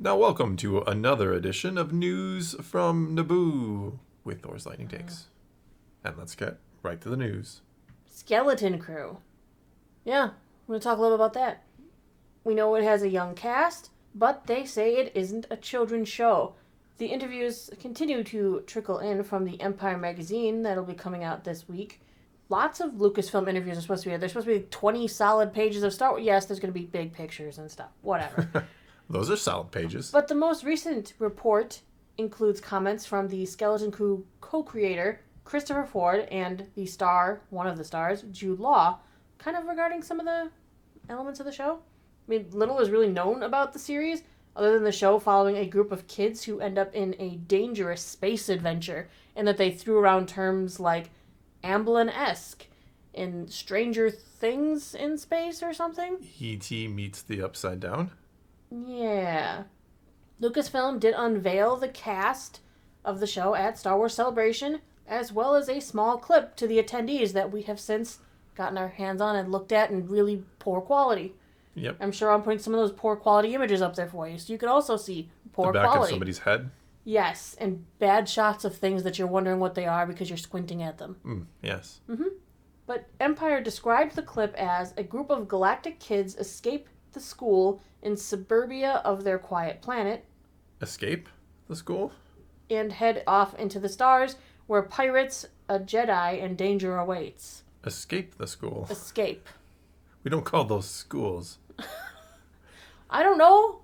Now welcome to another edition of News from Naboo with Thor's Lightning Takes. And let's get right to the news. Skeleton Crew. Yeah, we're going to talk a little about that. We know it has a young cast, but they say it isn't a children's show. The interviews continue to trickle in from the Empire magazine that'll be coming out this week. Lots of Lucasfilm interviews are supposed to be there. There's supposed to be 20 solid pages of Star Wars. Yes, there's going to be big pictures and stuff. Whatever. Those are solid pages. But the most recent report includes comments from the Skeleton Crew co-creator, Christopher Ford, and the star, one of the stars, Jude Law, kind of regarding some of the elements of the show. I mean, little is really known about the series, other than the show following a group of kids who end up in a dangerous space adventure, and that they threw around terms like Amblin-esque and Stranger Things in space or something. E.T. meets the Upside Down. Yeah. Lucasfilm did unveil the cast of the show at Star Wars Celebration, as well as a small clip to the attendees that we have since gotten our hands on and looked at in really poor quality. Yep. I'm sure I'm putting some of those poor quality images up there for you, so you can also see poor the back quality. of somebody's head. Yes, and bad shots of things that you're wondering what they are because you're squinting at them. Yes. But Empire described the clip as a group of galactic kids escape the school in suburbia of their quiet planet Escape the school? and head off into the stars where pirates, a Jedi, and danger awaits. Escape the school. Escape. We don't call those schools. I don't know.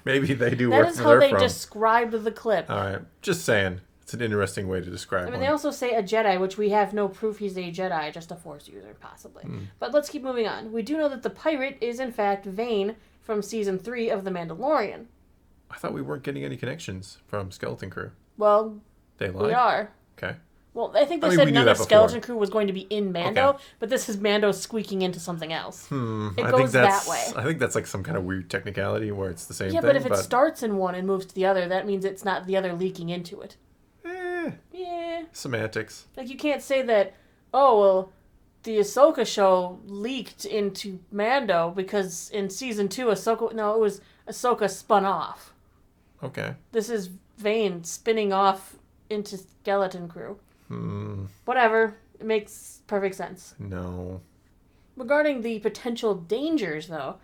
Maybe they do That where is how they're they from. described the clip. All right. Just saying. It's an interesting way to describe I mean, one. they also say a Jedi, which we have no proof he's a Jedi, just a Force user, possibly. But let's keep moving on. We do know that the pirate is, in fact, Vane from Season 3 of The Mandalorian. I thought we weren't getting any connections from Skeleton Crew. Well, They lied? we are. Okay. Well, I think they I mean, said we knew none that of before. Skeleton Crew was going to be in Mando, Okay. but this is Mando squeaking into something else. It I goes think that's, that way. I think that's like some kind of weird technicality where it's the same Yeah, thing. but if it starts in one and moves to the other, that means it's not the other leaking into it. Yeah. Semantics. Like, you can't say that, oh, well, the Ahsoka show leaked into Mando because in Season 2, it was Ahsoka spun off. Okay. This is Vane spinning off into Skeleton Crew. Whatever. It makes perfect sense. No. Regarding the potential dangers, though,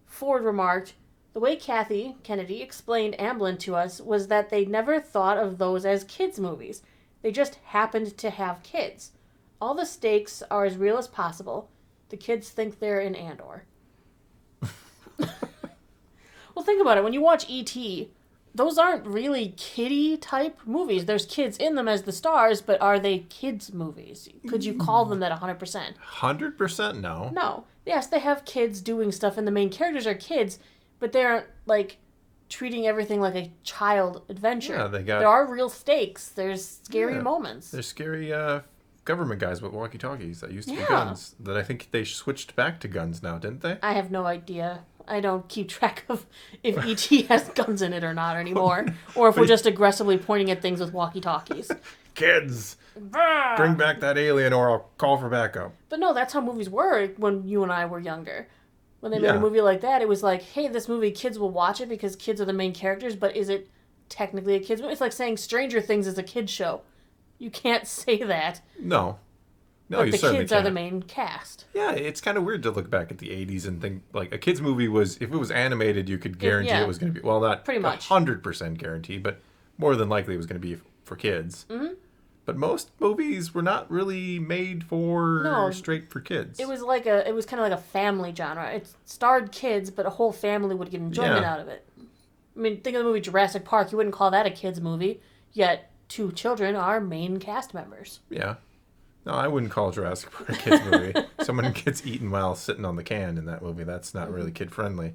Ford remarked, the way Kathy Kennedy explained Amblin to us was that they never thought of those as kids' movies. They just happened to have kids. All the stakes are as real as possible. The kids think they're in Andor. Well, think about it. When you watch E.T., those aren't really kiddie-type movies. There's kids in them as the stars, but are they kids' movies? Could you call them that 100%? 100% no. No. Yes, they have kids doing stuff, and the main characters are kids, but they aren't, like, treating everything like a child adventure. Yeah, There are real stakes. There's scary moments. There's scary government guys with walkie-talkies that used to be Yeah. guns. That I think they switched back to guns now, didn't they? I have no idea. I don't keep track of if E.T. has guns in it or not anymore, or if we're just aggressively pointing at things with walkie-talkies. Kids! Bring back that alien or I'll call for backup. But no, that's how movies were when you and I were younger. When they made Yeah. a movie like that, it was like, hey, this movie, kids will watch it because kids are the main characters, but is it technically a kids movie? It's like saying Stranger Things is a kids show. You can't say that. No. No, But you the certainly kids can't. are the main cast. Yeah, it's kind of weird to look back at the 80s and think, like, a kid's movie was, if it was animated, you could guarantee yeah. it was going to be, well, not Pretty much. 100% guarantee, but more than likely it was going to be for kids. Mm-hmm. But most movies were not really made for straight for kids. It was kind of like a family genre. It starred kids, but a whole family would get enjoyment out of it. I mean, think of the movie Jurassic Park. You wouldn't call that a kids movie, yet 2 children are main cast members. Yeah. No, I wouldn't call Jurassic Park a kid's movie. Someone gets eaten while sitting on the can in that movie. That's not really kid-friendly.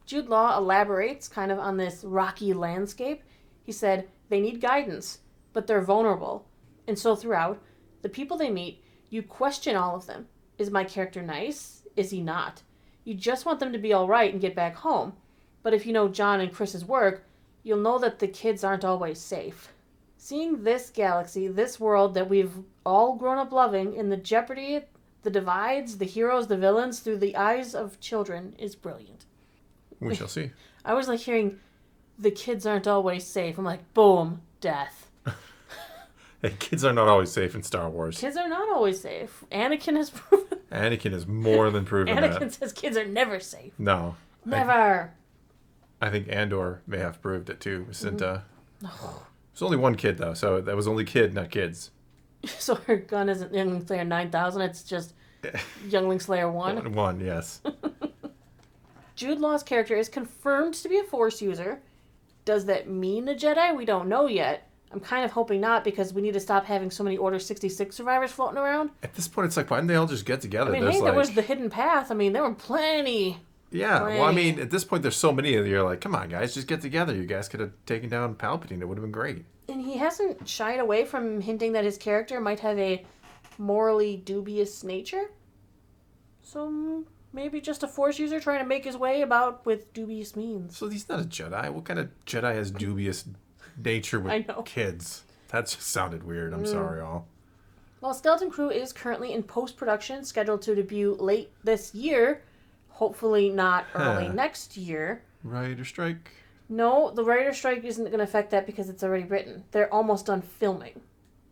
Jude Law elaborates kind of on this rocky landscape. He said, they need guidance, but they're vulnerable. And so throughout, the people they meet, you question all of them. Is my character nice? Is he not? You just want them to be all right and get back home. But if you know John and Chris's work, you'll know that the kids aren't always safe. Seeing this galaxy, this world that we've all grown up loving, in the jeopardy, the divides, the heroes, the villains, through the eyes of children is brilliant. We shall see. I was like hearing the kids aren't always safe. I'm like, boom, death. Hey, kids are not always safe in Star Wars. Kids are not always safe. Anakin has proven. Anakin has more than proven that. Anakin says kids are never safe. No. Never. I think Andor may have proved it too. Cinta. There's only one kid though, so that was only kid, not kids. So her gun isn't Youngling Slayer 9000, it's just Youngling Slayer 1? One, yes. Jude Law's character is confirmed to be a Force user. Does that mean a Jedi? We don't know yet. I'm kind of hoping not, because we need to stop having so many Order 66 survivors floating around. At this point, it's like, why didn't they all just get together? I mean, there was the hidden path. I mean, there were plenty. Yeah, well, I mean, at this point, there's so many of you. You're like, come on, guys, just get together. You guys could have taken down Palpatine. It would have been great. And he hasn't shied away from hinting that his character might have a morally dubious nature. So maybe just a Force user trying to make his way about with dubious means. So he's not a Jedi. What kind of Jedi has dubious nature with kids? That just sounded weird. I'm sorry, all. Well, Skeleton Crew is currently in post-production, scheduled to debut late this year. Hopefully not early next year. Writer strike? No, the writer strike isn't going to affect that because it's already written. They're almost done filming.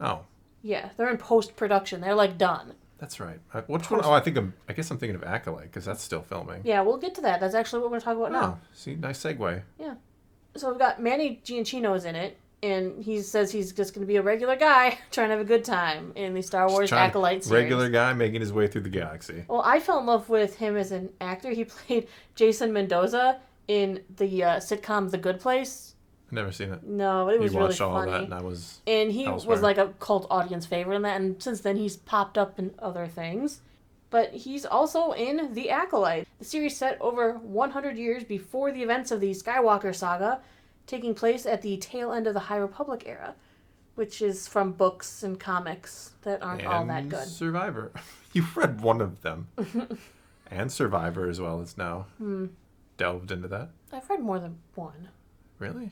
Oh. Yeah, they're in post-production. They're like done. That's right. Which one? Oh, I guess I'm thinking of Acolyte because that's still filming. Yeah, we'll get to that. That's actually what we're going to talk about now. See, nice segue. Yeah. So we've got Manny Giacchino's in it, and he says he's just going to be a regular guy trying to have a good time in the Star Wars Acolyte series. Regular guy making his way through the galaxy. Well, I fell in love with him as an actor. He played Jason Mendoza in the sitcom The Good Place. I've never seen it. No, but it was really funny. You watched all that, and I was And he was like a cult audience favorite in that, and since then he's popped up in other things. But he's also in The Acolyte, the series set over 100 years before the events of the Skywalker saga, taking place at the tail end of the High Republic era, which is from books and comics that aren't all that good. Survivor. You've read one of them. And Survivor as well as now. Delved into that. I've read more than one. Really?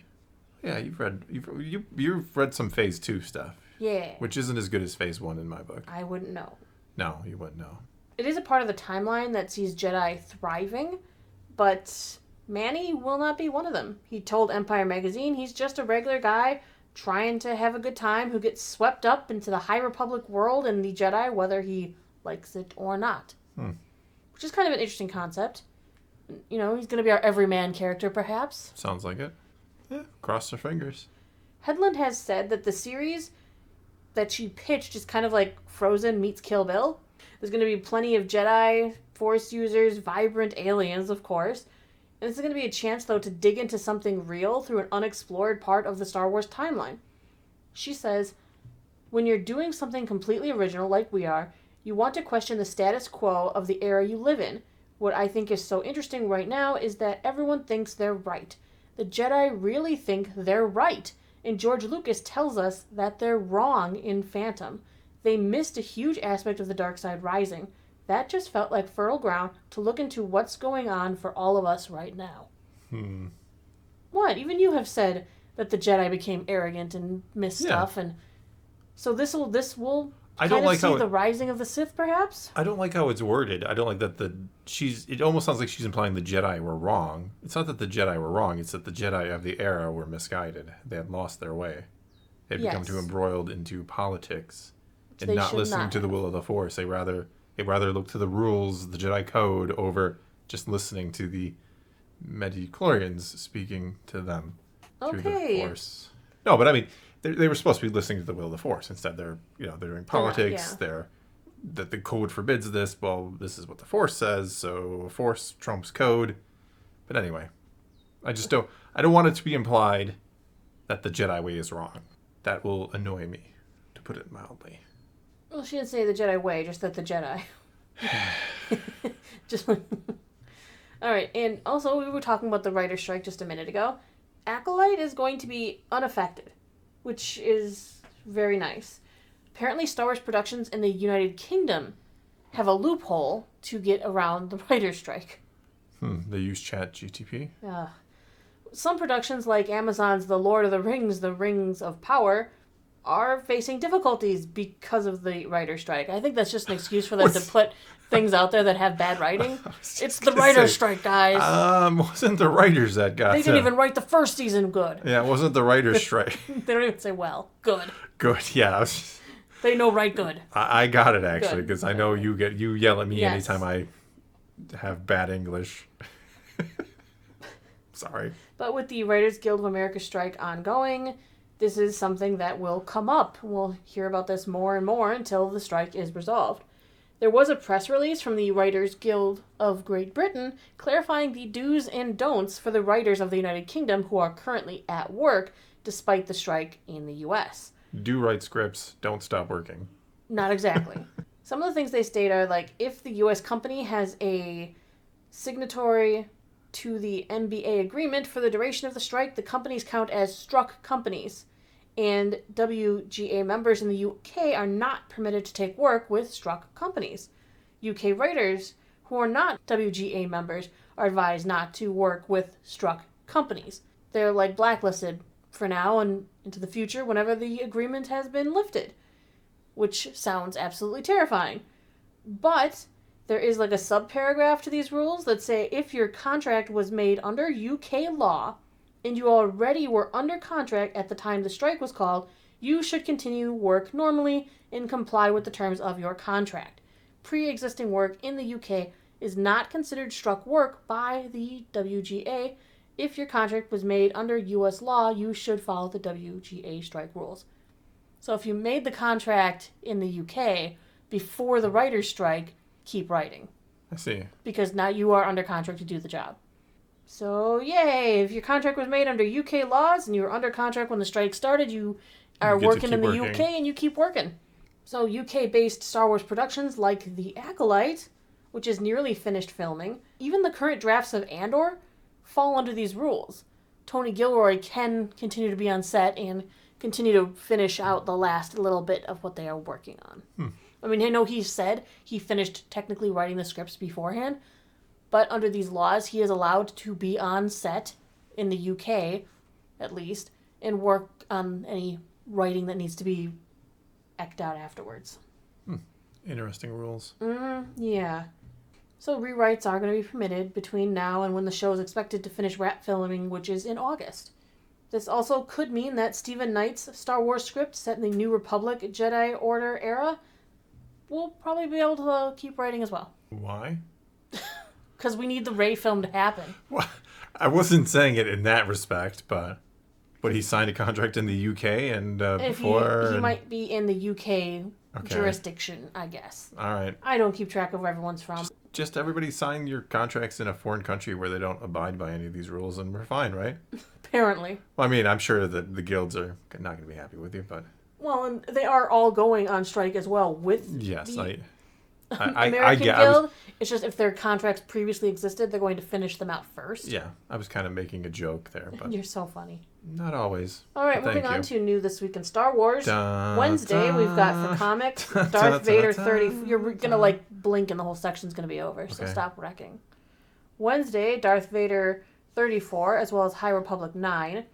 Yeah, you've read some Phase 2 stuff. Yeah. Which isn't as good as Phase 1 in my book. I wouldn't know. No, you wouldn't know. It is a part of the timeline that sees Jedi thriving, but Manny will not be one of them. He told Empire Magazine he's just a regular guy trying to have a good time who gets swept up into the High Republic world and the Jedi, whether he likes it or not. Which is kind of an interesting concept. You know, he's going to be our everyman character, perhaps. Sounds like it. Yeah, cross our fingers. Headland has said that the series that she pitched is kind of like Frozen meets Kill Bill. There's going to be plenty of Jedi, Force users, vibrant aliens, of course. And this is going to be a chance, though, to dig into something real through an unexplored part of the Star Wars timeline. She says, when you're doing something completely original like we are, you want to question the status quo of the era you live in. What I think is so interesting right now is that everyone thinks they're right. The Jedi really think they're right. And George Lucas tells us that they're wrong in Phantom. They missed a huge aspect of the dark side rising. That just felt like fertile ground to look into what's going on for all of us right now. What? Even you have said that the Jedi became arrogant and missed stuff, and so this will the rising of the Sith, perhaps? I don't like how it's worded. I don't like that it almost sounds like she's implying the Jedi were wrong. It's not that the Jedi were wrong, it's that the Jedi of the era were misguided. They had lost their way. They had become too embroiled into politics and not listening to the will of the Force. They rather look to the rules, the Jedi code, over just listening to the midi-chlorians speaking to them through the Force. No, but I mean, they were supposed to be listening to the will of the Force. Instead, they're doing politics. That the code forbids this. Well, this is what the Force says, so Force trumps code. But anyway, I don't want it to be implied that the Jedi way is wrong. That will annoy me, to put it mildly. Well, she didn't say the Jedi way, just that the Jedi. All right, and also we were talking about the writer's strike just a minute ago. Acolyte is going to be unaffected, which is very nice. Apparently, Star Wars productions in the United Kingdom have a loophole to get around the writer's strike. They use ChatGTP? Some productions, like Amazon's The Lord of the Rings of Power, are facing difficulties because of the writer's strike. I think that's just an excuse for them to put things out there that have bad writing. It's the writer's strike, guys. Wasn't the writers that got... They didn't even write the first season good. Yeah, it wasn't the writer's strike. They don't even say, well, good. Good, yeah. They know right good. I got it, actually, because I know you yell at me anytime I have bad English. Sorry. But with the Writers Guild of America strike ongoing, this is something that will come up. We'll hear about this more and more until the strike is resolved. There was a press release from the Writers Guild of Great Britain clarifying the do's and don'ts for the writers of the United Kingdom who are currently at work despite the strike in the U.S. Do write scripts. Don't stop working. Not exactly. Some of the things they state are like, if the U.S. company has a signatory to the MBA agreement for the duration of the strike, the companies count as struck companies. And WGA members in the UK are not permitted to take work with struck companies. UK writers who are not WGA members are advised not to work with struck companies. They're like blacklisted for now and into the future whenever the agreement has been lifted, which sounds absolutely terrifying. But there is like a subparagraph to these rules that say if your contract was made under UK law and you already were under contract at the time the strike was called, you should continue work normally and comply with the terms of your contract. Pre-existing work in the UK is not considered struck work by the WGA. If your contract was made under US law, you should follow the WGA strike rules. So if you made the contract in the UK before the writer's strike, keep writing. I see. Because now you are under contract to do the job. So, yay! If your contract was made under UK laws and you were under contract when the strike started, you are working in the UK and you keep working. So, UK-based Star Wars productions like The Acolyte, which is nearly finished filming, even the current drafts of Andor fall under these rules. Tony Gilroy can continue to be on set and continue to finish out the last little bit of what they are working on. I mean, I know he said he finished technically writing the scripts beforehand, but under these laws, he is allowed to be on set in the UK, at least, and work on any writing that needs to be eked out afterwards. Interesting rules. Yeah. So rewrites are going to be permitted between now and when the show is expected to finish wrap filming, which is in August. This also could mean that Stephen Knight's Star Wars script set in the New Republic Jedi Order era will probably be able to keep writing as well. Why? Because we need the Rey film to happen. Well, I wasn't saying it in that respect, but he signed a contract in the UK and before... He might be in the UK jurisdiction, I guess. All right. I don't keep track of where everyone's from. Just everybody sign your contracts in a foreign country where they don't abide by any of these rules and we're fine, right? Apparently. Well, I mean, I'm sure that the guilds are not going to be happy with you, but... Well, and they are all going on strike as well with the American Guild. It's just if their contracts previously existed, they're going to finish them out first. Yeah, I was kind of making a joke there, but... You're so funny. Not always. All right, moving on to New This Week in Star Wars. Wednesday, we've got for comics, Darth Vader 30... You're going to, like, blink and the whole section's going to be over, so stop wrecking. Wednesday, Darth Vader 34, as well as High Republic 9.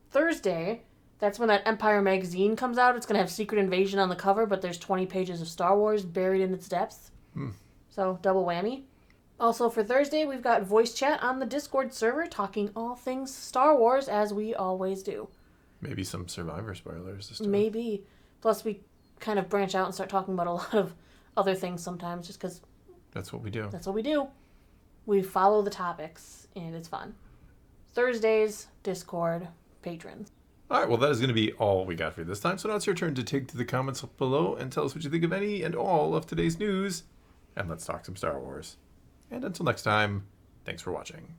Thursday... That's when that Empire magazine comes out. It's going to have Secret Invasion on the cover, but there's 20 pages of Star Wars buried in its depths. So, double whammy. Also, for Thursday, we've got voice chat on the Discord server, talking all things Star Wars, as we always do. Maybe some Survivor spoilers this time. Maybe. Plus, we kind of branch out and start talking about a lot of other things sometimes, just because... That's what we do. That's what we do. We follow the topics, and it's fun. Thursdays, Discord, patrons. All right, well, that is going to be all we got for you this time. So now it's your turn to take to the comments below and tell us what you think of any and all of today's news. And let's talk some Star Wars. And until next time, thanks for watching.